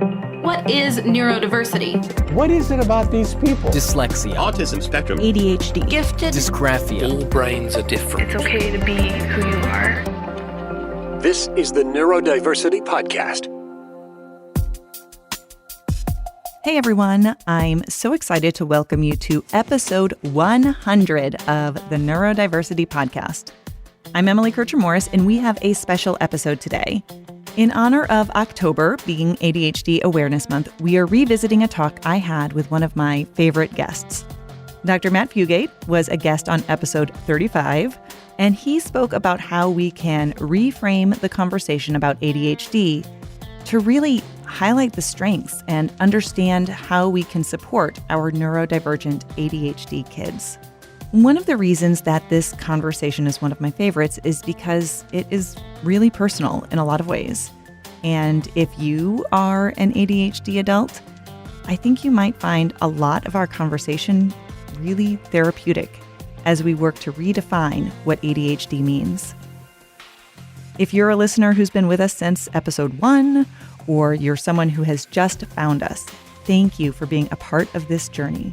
What is neurodiversity? What is it about these people? Dyslexia, autism spectrum, ADHD, Gifted, dysgraphia. All brains are different. It's okay to be who you are. This is the Neurodiversity Podcast. Hey everyone, I'm so excited to welcome you to episode 100 of the Neurodiversity Podcast. I'm Emily Kircher-Morris, and we have a special episode today. In honor of October being ADHD Awareness Month, we are revisiting a talk I had with one of my favorite guests. Dr. Matt Fugate was a guest on episode 35, and he spoke about how we can reframe the conversation about ADHD to really highlight the strengths and understand how we can support our neurodivergent ADHD kids. One of the reasons that this conversation is one of my favorites is because it is really personal in a lot of ways. And if you are an ADHD adult, I think you might find a lot of our conversation really therapeutic as we work to redefine what ADHD means. If you're a listener who's been with us since episode 1, or you're someone who has just found us, thank you for being a part of this journey.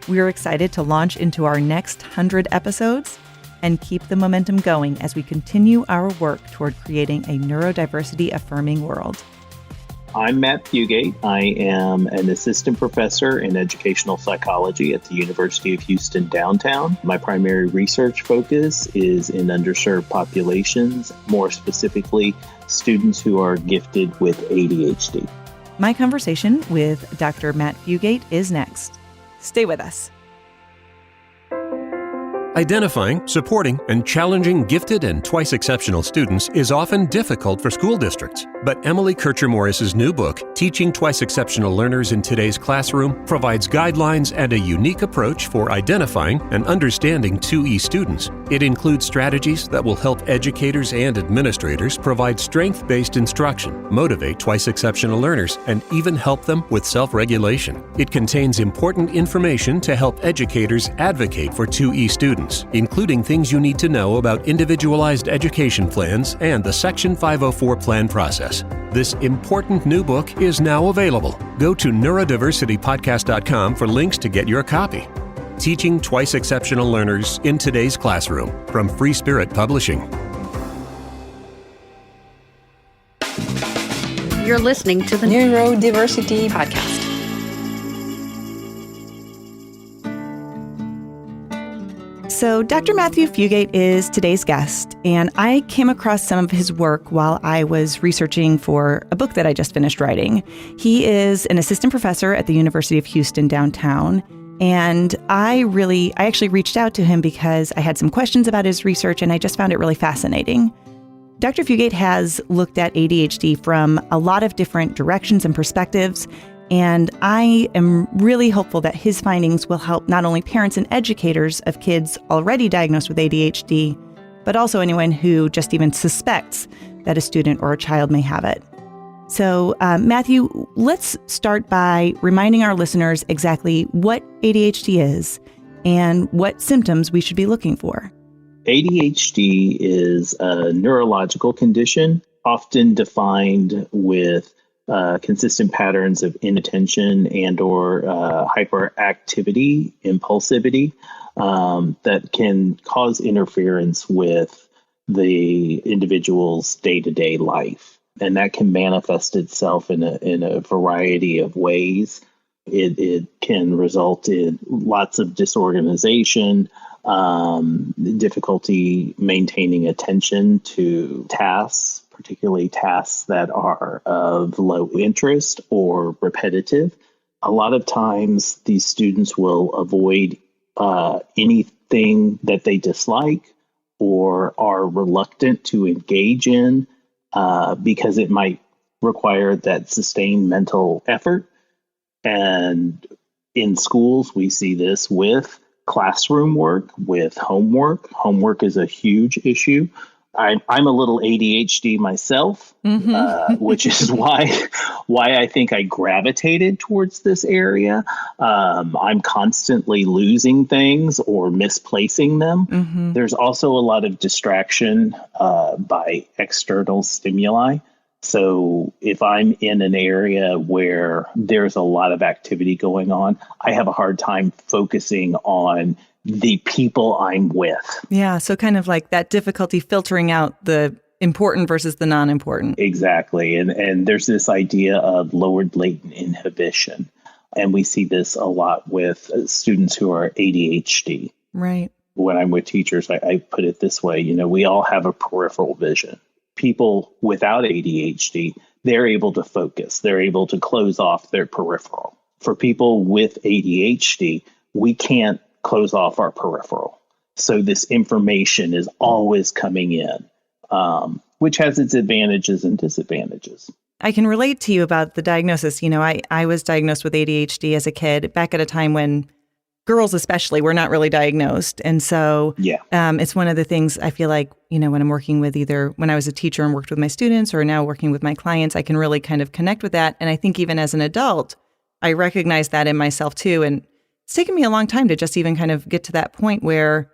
We are excited to launch into our next 100 episodes and keep the momentum going as we continue our work toward creating a neurodiversity affirming world. I'm Matt Fugate. I am an assistant professor in educational psychology at the University of Houston downtown. My primary research focus is in underserved populations, more specifically, students who are gifted with ADHD. My conversation with Dr. Matt Fugate is next. Stay with us. Identifying, supporting, and challenging gifted and twice-exceptional students is often difficult for school districts. But Emily Kircher-Morris's new book, Teaching Twice-Exceptional Learners in Today's Classroom, provides guidelines and a unique approach for identifying and understanding 2E students. It includes strategies that will help educators and administrators provide strength-based instruction, motivate twice-exceptional learners, and even help them with self-regulation. It contains important information to help educators advocate for 2E students, including things you need to know about individualized education plans and the Section 504 plan process. This important new book is now available. Go to neurodiversitypodcast.com for links to get your copy. Teaching Twice-Exceptional Learners in Today's Classroom from Free Spirit Publishing. You're listening to the Neurodiversity Podcast. So Dr. Matthew Fugate is today's guest, and I came across some of his work while I was researching for a book that I just finished writing. He is an assistant professor at the University of Houston downtown, and I actually reached out to him because I had some questions about his research, and I just found it really fascinating. Dr. Fugate has looked at ADHD from a lot of different directions and perspectives, and I am really hopeful that his findings will help not only parents and educators of kids already diagnosed with ADHD, but also anyone who just even suspects that a student or a child may have it. So, Matthew, let's start by reminding our listeners exactly what ADHD is and what symptoms we should be looking for. ADHD is a neurological condition, often defined with consistent patterns of inattention and or hyperactivity, impulsivity, that can cause interference with the individual's day-to-day life. And that can manifest itself in a variety of ways. It can result in lots of disorganization, difficulty maintaining attention to tasks, particularly tasks that are of low interest or repetitive. A lot of times these students will avoid anything that they dislike or are reluctant to engage in because it might require that sustained mental effort. And in schools, we see this with classroom work, with homework. Homework is a huge issue. I'm a little ADHD myself, which is why I think I gravitated towards this area. I'm constantly losing things or misplacing them. Mm-hmm. There's also a lot of distraction by external stimuli. So if I'm in an area where there's a lot of activity going on, I have a hard time focusing on the people I'm with. Yeah. So kind of like that difficulty filtering out the important versus the non-important. Exactly. And there's this idea of lowered latent inhibition. And we see this a lot with students who are ADHD. Right. When I'm with teachers, I put it this way, we all have a peripheral vision. People without ADHD, they're able to focus. They're able to close off their peripheral. For people with ADHD, we can't close off our peripheral. So this information is always coming in, which has its advantages and disadvantages. I can relate to you about the diagnosis. I was diagnosed with ADHD as a kid back at a time when girls especially were not really diagnosed. And so it's one of the things I feel like, when I'm working with either when I was a teacher and worked with my students or now working with my clients, I can really kind of connect with that. And I think even as an adult, I recognize that in myself too. And it's taken me a long time to just even kind of get to that point where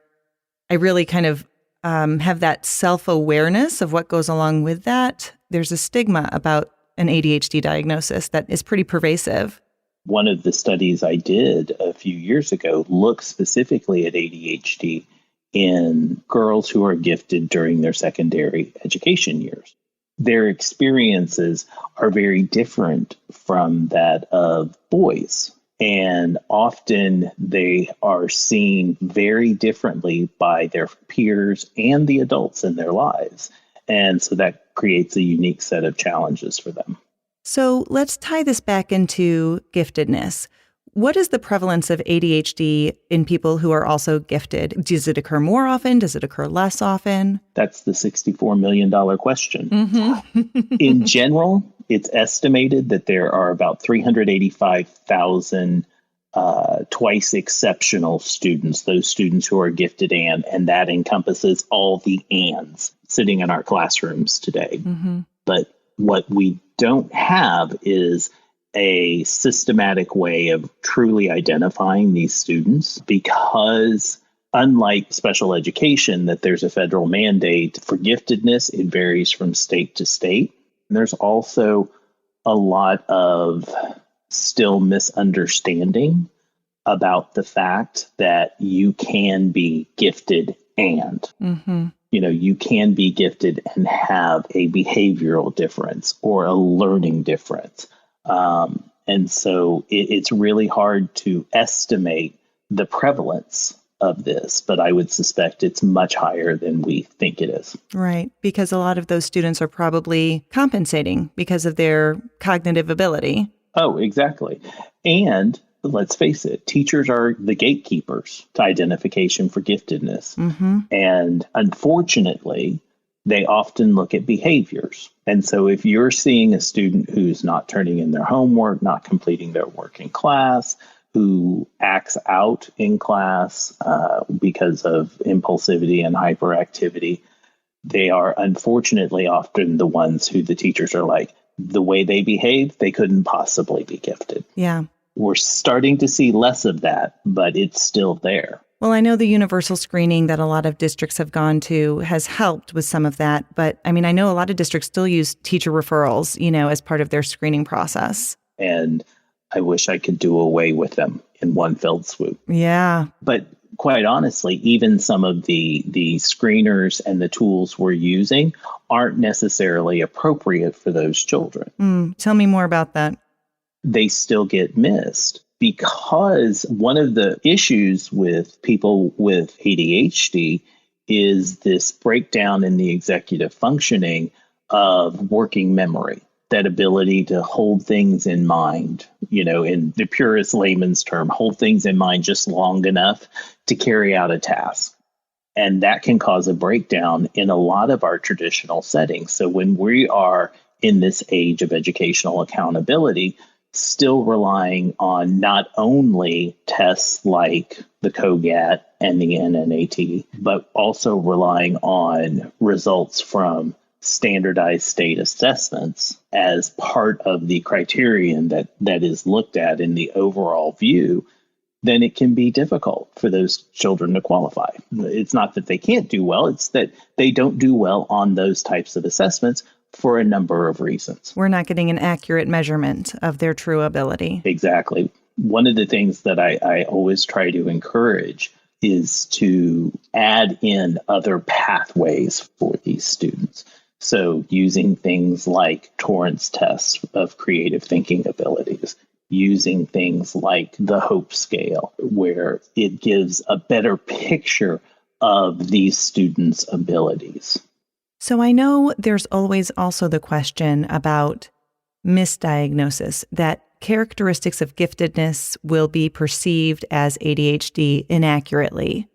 I really kind of have that self-awareness of what goes along with that. There's a stigma about an ADHD diagnosis that is pretty pervasive. One of the studies I did a few years ago looked specifically at ADHD in girls who are gifted during their secondary education years. Their experiences are very different from that of boys. And often they are seen very differently by their peers and the adults in their lives. And so that creates a unique set of challenges for them. So let's tie this back into giftedness. What is the prevalence of ADHD in people who are also gifted? Does it occur more often? Does it occur less often? That's the $64 million question. Mm-hmm. In general, it's estimated that there are about 385,000 twice-exceptional students, those students who are gifted and that encompasses all the ands sitting in our classrooms today. Mm-hmm. But what we don't have is a systematic way of truly identifying these students because unlike special education, that there's a federal mandate for giftedness, it varies from state to state. And there's also a lot of still misunderstanding about the fact that you can be gifted and. Mm-hmm. You can be gifted and have a behavioral difference or a learning difference. And so it's really hard to estimate the prevalence of this, but I would suspect it's much higher than we think it is. Right, because a lot of those students are probably compensating because of their cognitive ability. Oh, exactly. And let's face it, teachers are the gatekeepers to identification for giftedness. Mm-hmm. And unfortunately, they often look at behaviors. And so if you're seeing a student who's not turning in their homework, not completing their work in class, who acts out in class because of impulsivity and hyperactivity, they are unfortunately often the ones who the teachers are like, the way they behave, they couldn't possibly be gifted. Yeah. We're starting to see less of that, but it's still there. Well, I know the universal screening that a lot of districts have gone to has helped with some of that. But I mean, I know a lot of districts still use teacher referrals, as part of their screening process. And I wish I could do away with them in one fell swoop. Yeah. But quite honestly, even some of the screeners and the tools we're using aren't necessarily appropriate for those children. Tell me more about that. They still get missed because one of the issues with people with ADHD is this breakdown in the executive functioning of working memory, that ability to hold things in mind, in the purest layman's term, hold things in mind just long enough to carry out a task. And that can cause a breakdown in a lot of our traditional settings. So when we are in this age of educational accountability, still relying on not only tests like the COGAT and the NNAT, but also relying on results from standardized state assessments as part of the criterion that is looked at in the overall view, then it can be difficult for those children to qualify. It's not that they can't do well, it's that they don't do well on those types of assessments for a number of reasons. We're not getting an accurate measurement of their true ability. Exactly. One of the things that I always try to encourage is to add in other pathways for these students. So using things like Torrance tests of creative thinking abilities, using things like the Hope Scale, where it gives a better picture of these students' abilities. So I know there's always also the question about misdiagnosis, that characteristics of giftedness will be perceived as ADHD inaccurately.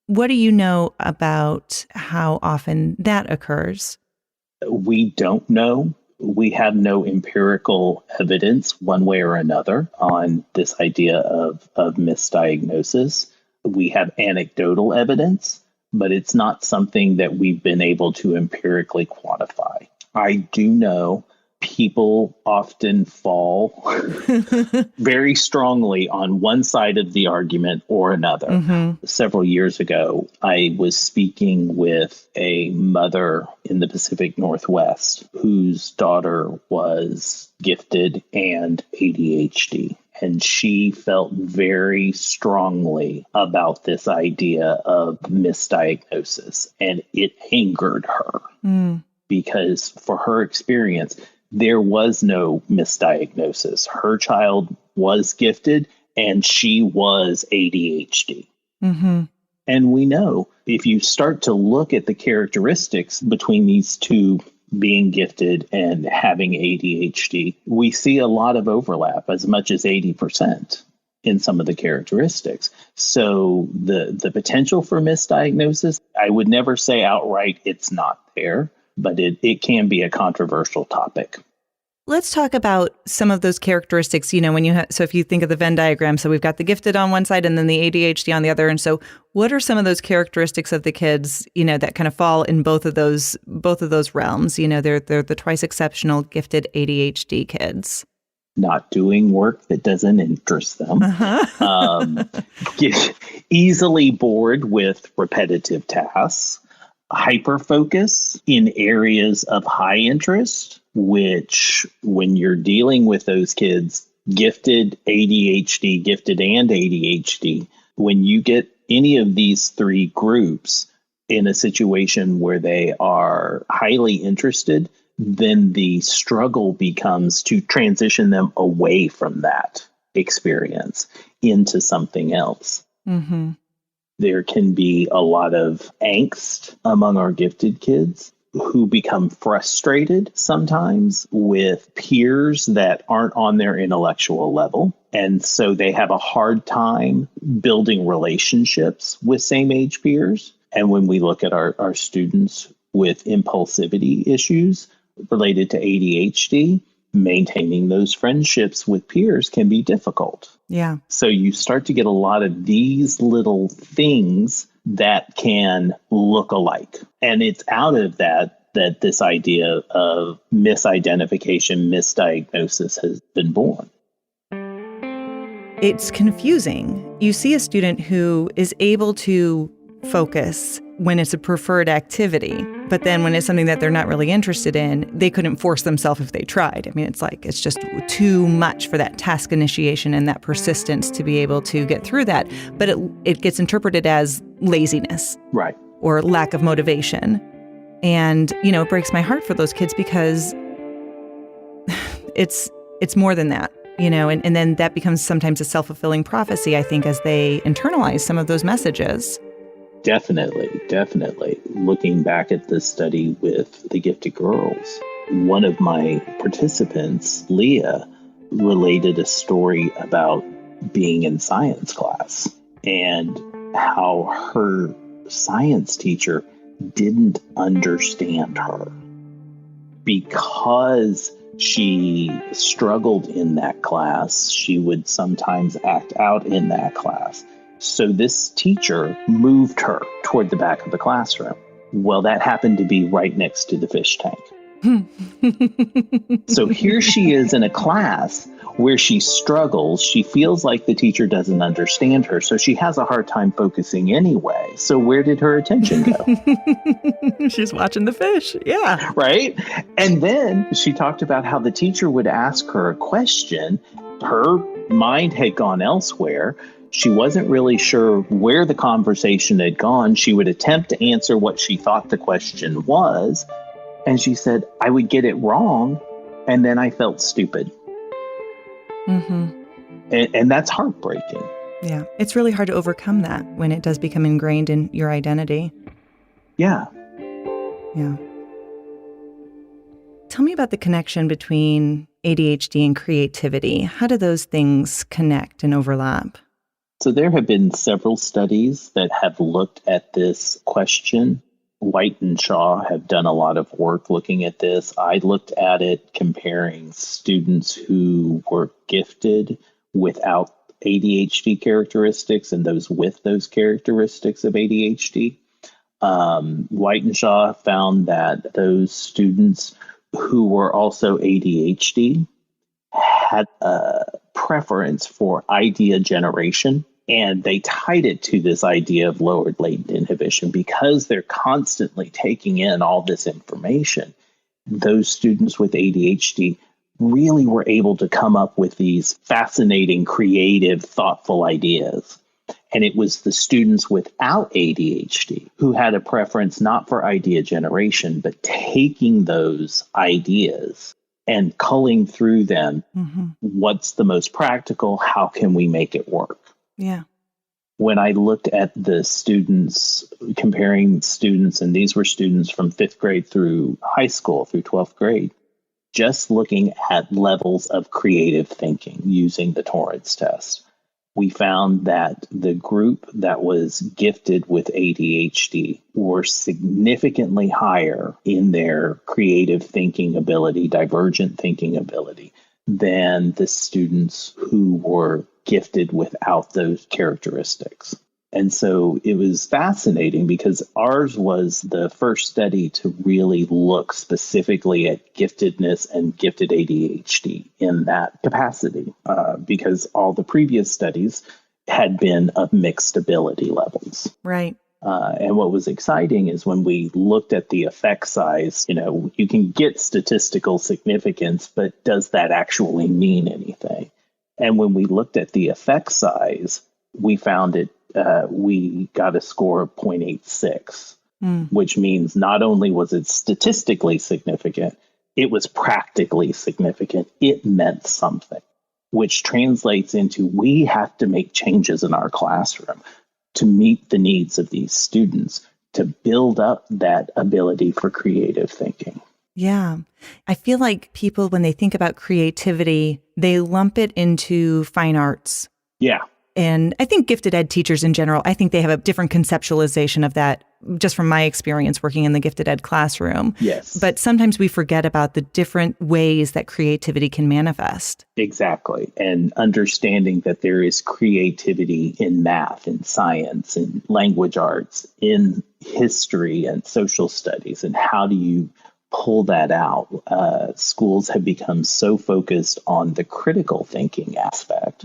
What do you know about how often that occurs? We don't know. We have no empirical evidence one way or another on this idea of misdiagnosis. We have anecdotal evidence, but it's not something that we've been able to empirically quantify. I do know people often fall very strongly on one side of the argument or another. Mm-hmm. Several years ago, I was speaking with a mother in the Pacific Northwest whose daughter was gifted and ADHD. And she felt very strongly about this idea of misdiagnosis, and it angered her because for her experience, there was no misdiagnosis. Her child was gifted and she was ADHD. Mm-hmm. And we know if you start to look at the characteristics between these two, being gifted and having ADHD, we see a lot of overlap, as much as 80% in some of the characteristics. So the potential for misdiagnosis, I would never say outright it's not there, but it can be a controversial topic. Let's talk about some of those characteristics, when you so if you think of the Venn diagram, so we've got the gifted on one side and then the ADHD on the other. And so what are some of those characteristics of the kids, that kind of fall in both of those realms? They're the twice-exceptional gifted ADHD kids. Not doing work that doesn't interest them. Get easily bored with repetitive tasks. Hyperfocus in areas of high interest, which when you're dealing with those kids, gifted and ADHD, when you get any of these three groups in a situation where they are highly interested, then the struggle becomes to transition them away from that experience into something else. Mm-hmm. There can be a lot of angst among our gifted kids who become frustrated sometimes with peers that aren't on their intellectual level. And so they have a hard time building relationships with same age peers. And when we look at our students with impulsivity issues related to ADHD, maintaining those friendships with peers can be difficult. Yeah. So you start to get a lot of these little things that can look alike. And it's out of that this idea of misidentification, misdiagnosis has been born. It's confusing. You see a student who is able to focus when it's a preferred activity, but then when it's something that they're not really interested in, they couldn't force themselves if they tried. I mean, it's just too much for that task initiation and that persistence to be able to get through that. But it gets interpreted as laziness, right, or lack of motivation. And, it breaks my heart for those kids because it's more than that, and then that becomes sometimes a self-fulfilling prophecy, I think, as they internalize some of those messages. Definitely. Looking back at this study with the gifted girls, one of my participants, Leah, related a story about being in science class and how her science teacher didn't understand her because she struggled in that class. She would sometimes act out in that class. So this teacher moved her toward the back of the classroom. Well, that happened to be right next to the fish tank. So here she is in a class where she struggles, she feels like the teacher doesn't understand her, so she has a hard time focusing anyway. So where did her attention go? She's watching the fish. Yeah. Right? And then she talked about how the teacher would ask her a question. Her mind had gone elsewhere. She wasn't really sure where the conversation had gone. She would attempt to answer what she thought the question was. And she said, I would get it wrong. And then I felt stupid. Mm-hmm. And that's heartbreaking. Yeah. It's really hard to overcome that when it does become ingrained in your identity. Yeah. Yeah. Tell me about the connection between ADHD and creativity. How do those things connect and overlap? So there have been several studies that have looked at this question. White and Shaw have done a lot of work looking at this. I looked at it comparing students who were gifted without ADHD characteristics and those with those characteristics of ADHD. White and Shaw found that those students who were also ADHD had a preference for idea generation. And they tied it to this idea of lowered latent inhibition because they're constantly taking in all this information. Those students with ADHD really were able to come up with these fascinating, creative, thoughtful ideas. And it was the students without ADHD who had a preference not for idea generation, but taking those ideas and culling through them. Mm-hmm. What's the most practical? How can we make it work? Yeah. When I looked at the students, comparing students, and these were students from 5th grade through high school, through 12th grade, just looking at levels of creative thinking using the Torrance test, we found that the group that was gifted with ADHD were significantly higher in their creative thinking ability, divergent thinking ability, than the students who were gifted without those characteristics. And so it was fascinating because ours was the first study to really look specifically at giftedness and gifted ADHD in that capacity, because all the previous studies had been of mixed ability levels. Right. And what was exciting is when we looked at the effect size, you can get statistical significance, but does that actually mean anything? And when we looked at the effect size, we found we got a score of 0.86, which means not only was it statistically significant, it was practically significant. It meant something, which translates into we have to make changes in our classroom to meet the needs of these students, to build up that ability for creative thinking. Yeah. I feel like people, when they think about creativity, they lump it into fine arts. Yeah. And I think gifted ed teachers in general, I think they have a different conceptualization of that, just from my experience working in the gifted ed classroom. Yes. But sometimes we forget about the different ways that creativity can manifest. Exactly. And understanding that there is creativity in math, in science, in language arts, in history and social studies. And how do you pull that out? Schools have become so focused on the critical thinking aspect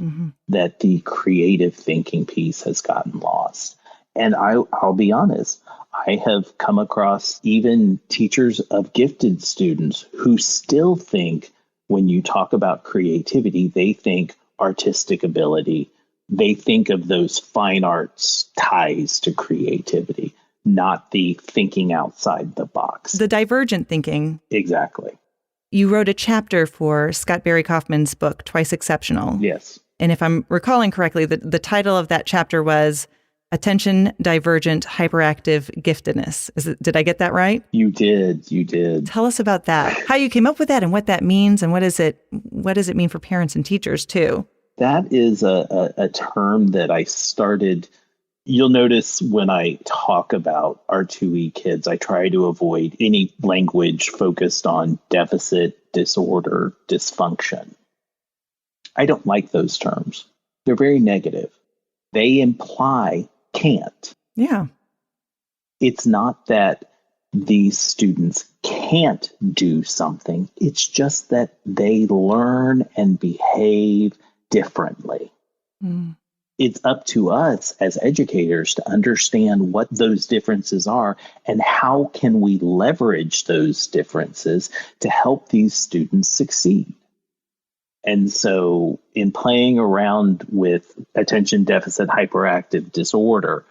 that the creative thinking piece has gotten lost. And I'll be honest, I have come across even teachers of gifted students who still think when you talk about creativity, they think artistic ability. They think of those fine arts ties to creativity, not the thinking outside the box. The divergent thinking. Exactly. You wrote a chapter for Scott Barry Kaufman's book, Twice-Exceptional. Yes. And if I'm recalling correctly, the title of that chapter was Attention Divergent Hyperactive Giftedness. Did I get that right? You did. Tell us about that, how you came up with that and what that means, and what does it mean for parents and teachers too? That is a term that I started. You'll notice when I talk about R2E kids, I try to avoid any language focused on deficit, disorder, dysfunction. I don't like those terms. They're very negative. They imply can't. Yeah. It's not that these students can't do something. It's just that they learn and behave differently. Mm. It's up to us as educators to understand what those differences are and how can we leverage those differences to help these students succeed. And so in playing around with attention deficit hyperactive disorder,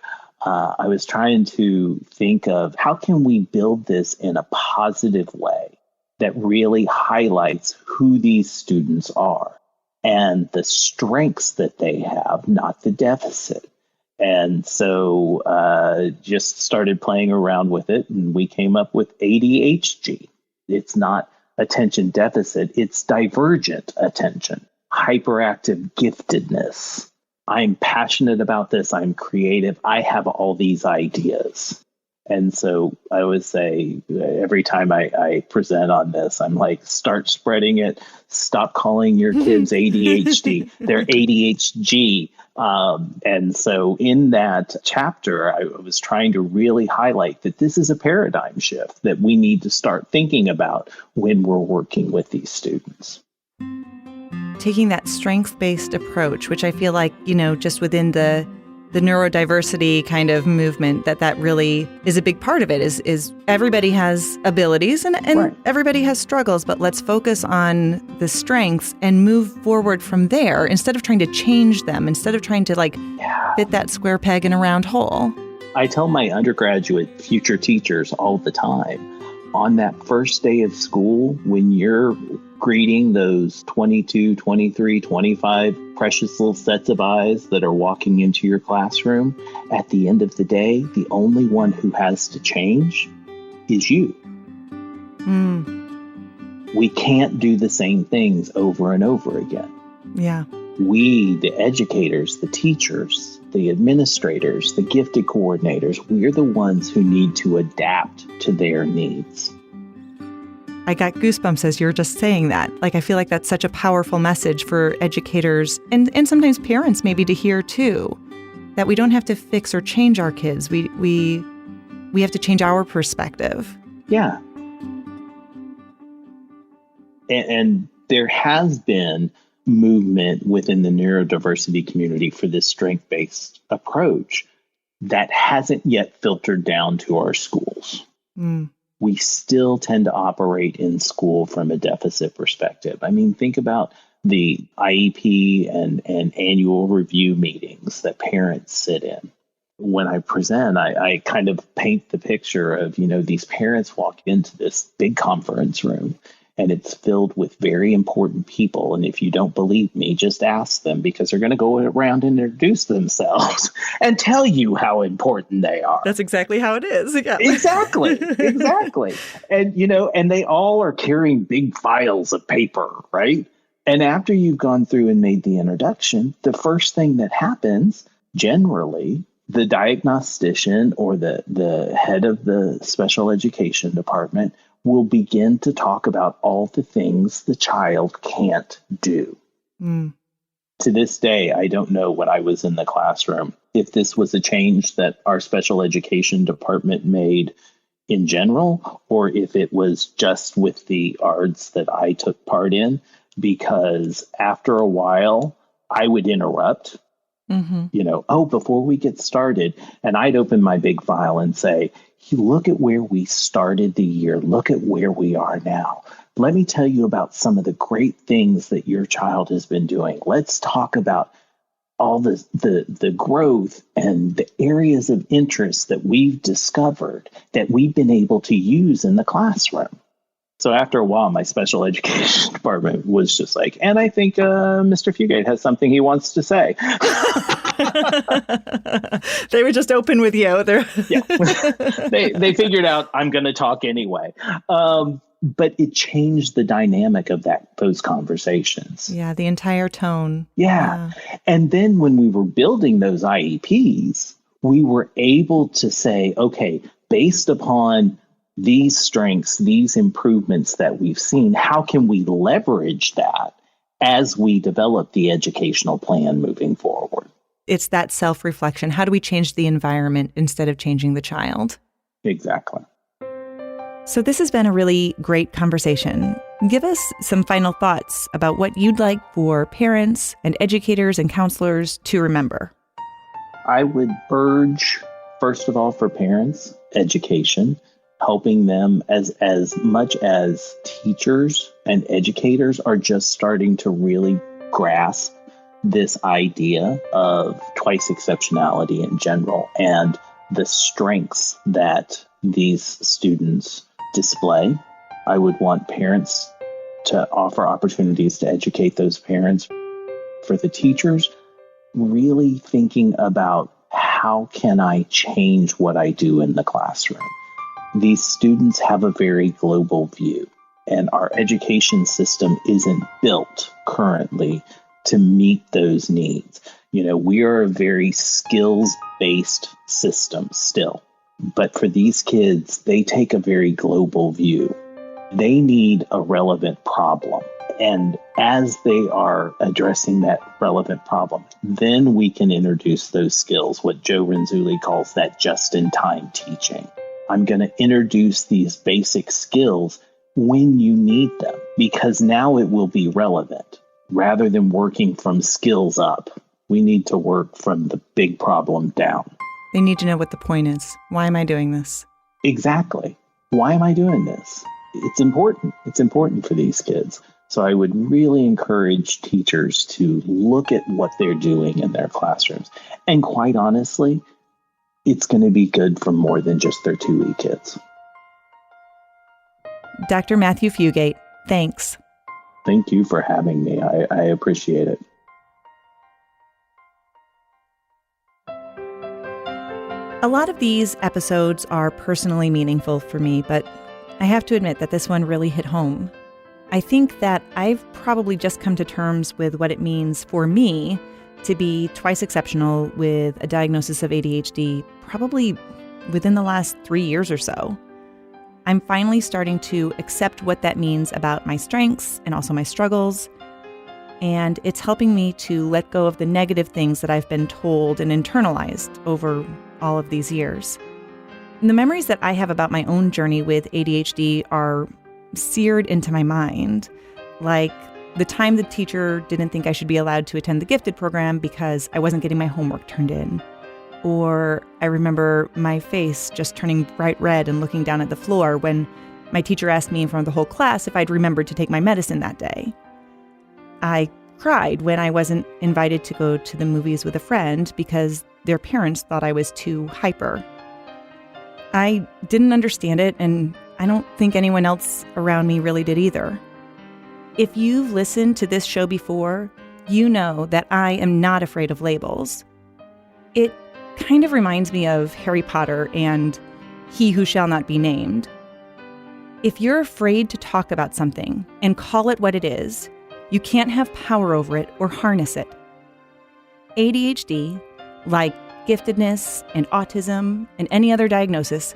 I was trying to think of how can we build this in a positive way that really highlights who these students are and the strengths that they have, not the deficit. And so just started playing around with it, and we came up with ADHD. It's not attention deficit, it's divergent attention, hyperactive giftedness. I'm passionate about this. I'm creative. I have all these ideas. And so I always say every time I present on this, I'm like, start spreading it. Stop calling your kids ADHD. They're ADHD. And so in that chapter, I was trying to really highlight that this is a paradigm shift that we need to start thinking about when we're working with these students. Taking that strengths-based approach, which I feel like, just within the neurodiversity kind of movement, that really is a big part of it, is everybody has abilities and right. Everybody has struggles, but let's focus on the strengths and move forward from there instead of trying to change them, instead of trying to fit that square peg in a round hole. I tell my undergraduate future teachers all the time, on that first day of school, when you're greeting those 22, 23, 25 precious little sets of eyes that are walking into your classroom, at the end of the day, the only one who has to change is you. We can't do the same things over and over again. Yeah. We, the educators, the teachers, the administrators, the gifted coordinators, we're the ones who need to adapt to their needs. I got goosebumps as you're just saying that. I feel like that's such a powerful message for educators and sometimes parents maybe to hear too, that we don't have to fix or change our kids. We have to change our perspective. Yeah. And there has been movement within the neurodiversity community for this strength-based approach that hasn't yet filtered down to our schools. We still tend to operate in school from a deficit perspective. I mean, think about the IEP and annual review meetings that parents sit in. When I present, I kind of paint the picture of, these parents walk into this big conference room and it's filled with very important people. And if you don't believe me, just ask them, because they're going to go around and introduce themselves and tell you how important they are. That's exactly how it is. Yeah. Exactly. And, and they all are carrying big files of paper, right? And after you've gone through and made the introduction, the first thing that happens, generally, the diagnostician or the head of the special education department will begin to talk about all the things the child can't do. To this day, I don't know when I was in the classroom if this was a change that our special education department made in general, or if it was just with the ARDs that I took part in, because after a while, I would interrupt, before we get started, and I'd open my big file and say, look at where we started the year. Look at where we are now. Let me tell you about some of the great things that your child has been doing. Let's talk about all the growth and the areas of interest that we've discovered that we've been able to use in the classroom. So after a while, my special education department was just like, and I think Mr. Fugate has something he wants to say. They were just open with you. Yeah. They figured out I'm going to talk anyway. But it changed the dynamic of those conversations. Yeah, the entire tone. Yeah. And then when we were building those IEPs, we were able to say, okay, based upon these strengths, these improvements that we've seen, how can we leverage that as we develop the educational plan moving forward? It's that self-reflection. How do we change the environment instead of changing the child? Exactly. So this has been a really great conversation. Give us some final thoughts about what you'd like for parents and educators and counselors to remember. I would urge, first of all, for parents, education, helping them as much as teachers and educators are just starting to really grasp this idea of twice-exceptionality in general and the strengths that these students display. I would want parents to offer opportunities to educate those parents. For the teachers, really thinking about how can I change what I do in the classroom? These students have a very global view, and our education system isn't built currently to meet those needs. We are a very skills-based system still. But for these kids, they take a very global view. They need a relevant problem. And as they are addressing that relevant problem, then we can introduce those skills, what Joe Renzulli calls that just-in-time teaching. I'm going to introduce these basic skills when you need them, because now it will be relevant. Rather than working from skills up, we need to work from the big problem down. They need to know what the point is. Why am I doing this? Exactly. Why am I doing this? It's important. It's important for these kids. So I would really encourage teachers to look at what they're doing in their classrooms. And quite honestly, it's going to be good for more than just their 2E kids. Dr. Matthew Fugate, thanks. Thank you for having me. I appreciate it. A lot of these episodes are personally meaningful for me, but I have to admit that this one really hit home. I think that I've probably just come to terms with what it means for me to be twice exceptional with a diagnosis of ADHD probably within the last 3 years or so. I'm finally starting to accept what that means about my strengths and also my struggles, and it's helping me to let go of the negative things that I've been told and internalized over all of these years. And the memories that I have about my own journey with ADHD are seared into my mind, like the time the teacher didn't think I should be allowed to attend the gifted program because I wasn't getting my homework turned in. Or I remember my face just turning bright red and looking down at the floor when my teacher asked me in front of the whole class if I'd remembered to take my medicine that day. I cried when I wasn't invited to go to the movies with a friend because their parents thought I was too hyper. I didn't understand it, and I don't think anyone else around me really did either. If you've listened to this show before, you know that I am not afraid of labels. It kind of reminds me of Harry Potter and He Who Shall Not Be Named. If you're afraid to talk about something and call it what it is, you can't have power over it or harness it. ADHD, like giftedness and autism and any other diagnosis,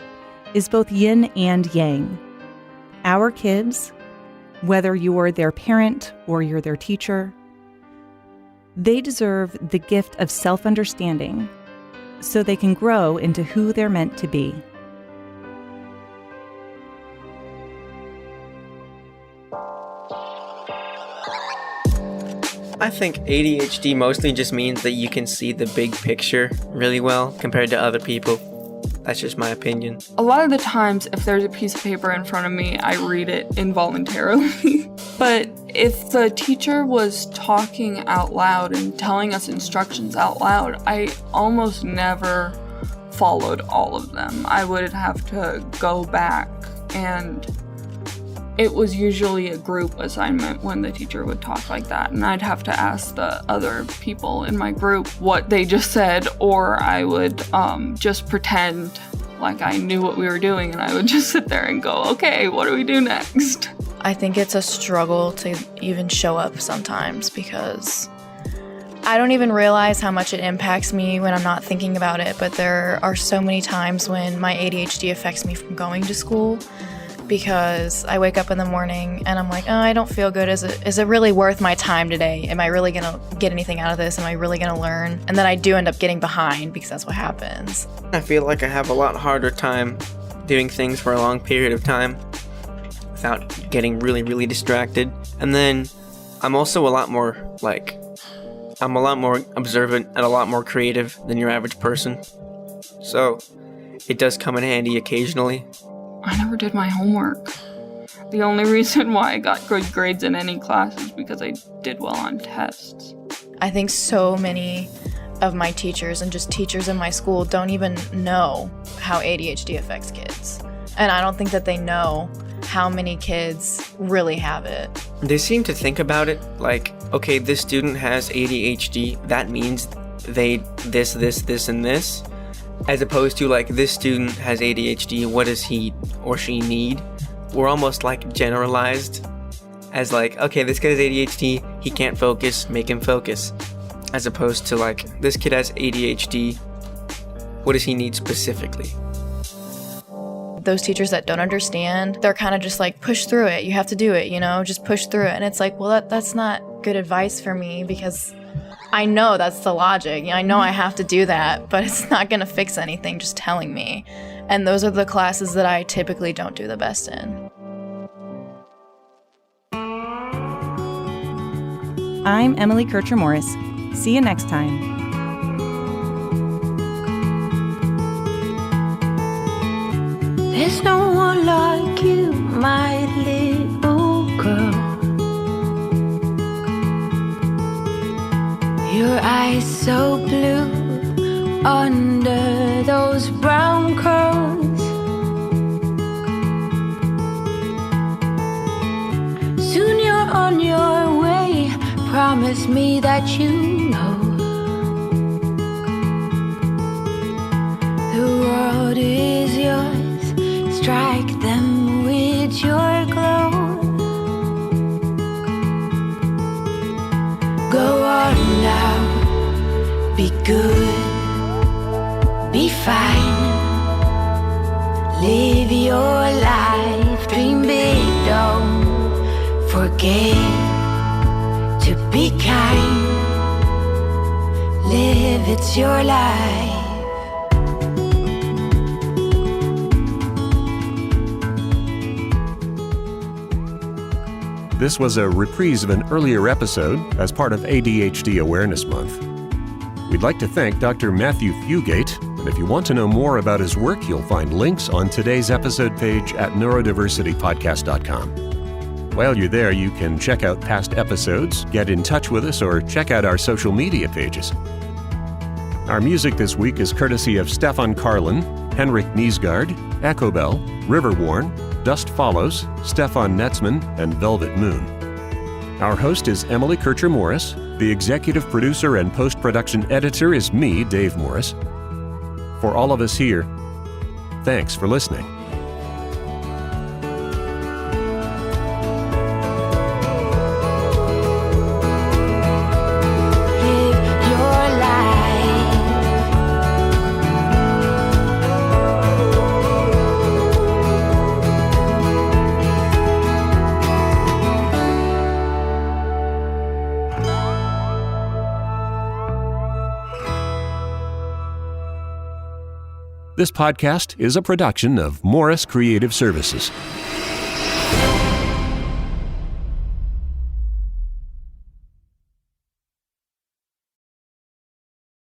is both yin and yang. Our kids, whether you're their parent or you're their teacher, they deserve the gift of self-understanding so they can grow into who they're meant to be. I think ADHD mostly just means that you can see the big picture really well compared to other people. That's just my opinion. A lot of the times, if there's a piece of paper in front of me, I read it involuntarily. But if the teacher was talking out loud and telling us instructions out loud, I almost never followed all of them. I would have to go back, and it was usually a group assignment when the teacher would talk like that, and I'd have to ask the other people in my group what they just said, or I would just pretend like I knew what we were doing, and I would just sit there and go, okay, what do we do next? I think it's a struggle to even show up sometimes because I don't even realize how much it impacts me when I'm not thinking about it, but there are so many times when my ADHD affects me from going to school because I wake up in the morning and I'm like, oh, I don't feel good. Is it really worth my time today? Am I really gonna get anything out of this? Am I really gonna learn? And then I do end up getting behind because that's what happens. I feel like I have a lot harder time doing things for a long period of time without getting really, really distracted. And then I'm also a lot more observant and a lot more creative than your average person. So it does come in handy occasionally. I never did my homework. The only reason why I got good grades in any class is because I did well on tests. I think so many of my teachers and just teachers in my school don't even know how ADHD affects kids. And I don't think that they know how many kids really have it. They seem to think about it like, okay, this student has ADHD, that means they this, and this, as opposed to like, this student has ADHD, what does he or she need? We're almost like generalized as like, okay, this kid has ADHD, he can't focus, make him focus. As opposed to like, this kid has ADHD, what does he need specifically? Those teachers that don't understand, they're kind of just like, push through it, you have to do it, just push through it. And it's like, well, that's not good advice for me, because I know that's the logic. I know I have to do that, but it's not going to fix anything just telling me. And those are the classes that I typically don't do the best in. I'm Emily Kircher-Morris. See you next time. There's no one like you, my little girl. Your eyes so blue under those brown curls. Soon you're on your way, promise me that you know the world is yours, strike them with your glow. Go on now, be good, be fine, live your life, dream big, don't forget to be kind, live, it's your life. This was a reprise of an earlier episode as part of ADHD Awareness Month. We'd like to thank Dr. Matthew Fugate, and if you want to know more about his work, you'll find links on today's episode page at neurodiversitypodcast.com. While you're there, you can check out past episodes, get in touch with us, or check out our social media pages. Our music this week is courtesy of Stefan Carlin, Henrik Niesgaard, Echo Bell, Riverworn, Dust Follows, Stefan Netzman, and Velvet Moon. Our host is Emily Kircher-Morris. The executive producer and post-production editor is me, Dave Morris. For all of us here, thanks for listening. This podcast is a production of Morris Creative Services.